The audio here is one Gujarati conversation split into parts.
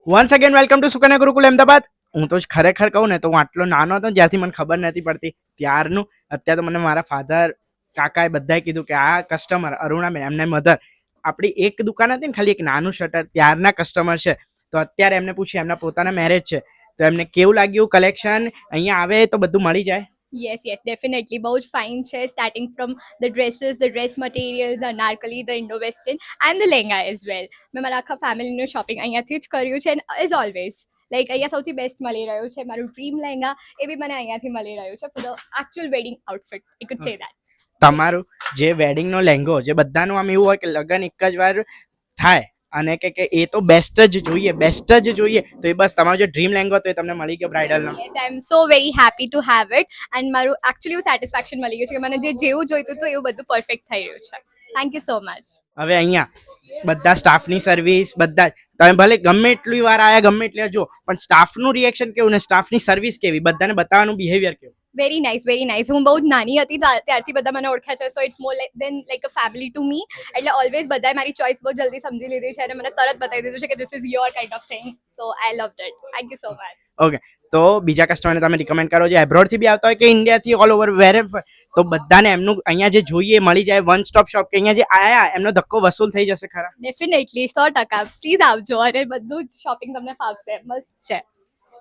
Once again welcome to Sukanya Gurukul Ahmedabad. હું તો ખરેખર કહું ને તો હું આટલો નાનો હતો જ્યારથી મને ખબર નથી પડતી ત્યારનું અત્યારે તો મને મારા ફાધર કાકાએ બધાએ કીધું કે આ કસ્ટમર અરુણાબેન એમને મધર આપણી એક દુકાન હતી ને ખાલી એક નાનું શટર ત્યારના કસ્ટમર છે. તો અત્યારે એમને પૂછ્યું એમના પોતાના મેરેજ છે તો એમને કેવું લાગ્યું કલેક્શન, અહીંયા આવે તો બધું મળી જાય. Yes, definitely. બહુ જ fine છે. Starting from the dresses, the dress material, the anarkali, the Indo-Western and the lehenga as well. મેં મારા આખા ફેમિલીનું શોપિંગ અહીંયાથી જ કર્યું છે and as always લાઈક અહીંયા સૌથી બેસ્ટ મળી રહ્યું છે. મારું ડ્રીમ લેંગા એ બી મને અહીંયાથી મળી રહ્યું છે for the actual wedding outfit. I could say that. તમારું જે વેડિંગનો લહેંગો જે બધાનું આમ એવું હોય કે લગન એક જ વાર થાય અને કે એ તો બેસ્ટ જ જોઈએ તો એ બસ તમારો જે ડ્રીમ લહેંગો હતો એ તમને મળી ગયો બ્રાઇડલનો. Yes, I am so very happy to have it and મારું actually સેટિસ્ફેક્શન મળી ગયું છે કે મને જે જેવું જોઈતું હતું એવું બધું પરફેક્ટ થઈ રહ્યું છે. Thank you so much. હવે અહીંયા બધા સ્ટાફની સર્વિસ બધા તમે ભલે ગમે એટલી વાર આયા ગમે એટલી વાર જો પણ સ્ટાફનું રિએક્શન કેવું ને સ્ટાફની સર્વિસ કેવી બધાને બતાવવાનું બિહેવિયર કેવું. Very nice. હું બહુ જ નાની હતી ત્યારથી બધા મને ઓળખ્યા છે. So it's more than like a family to me. એટલે ઓલવેઝ બધાએ મારી ચોઇસ બહુ જલ્દી સમજી લીધી છે અને મને તરત બતાવી દીધું છે કે this is your kind of thing. So I love that. Thank you so much. Okay, તો બીજા કસ્ટમરને તમે રિકમેન્ડ કરો જે એબ્રોડથી બી આવતા હોય કે ઇન્ડિયાથી ઓલ ઓવર વેરે તો બધાને એમનું અહીંયા જે જોઈએ મળી જાય વન સ્ટોપ શોપ કે અહીંયા જે આયા એમનો ધક્કો વસૂલ થઈ જશે ખરા. ડેફિનેટલી 100%. પ્લીઝ આવજો અને બધું જ શોપિંગ તમને ફાવશે. મસ્ત છે.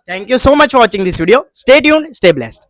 Thank you so much for watching this video. Stay tune, stay blessed.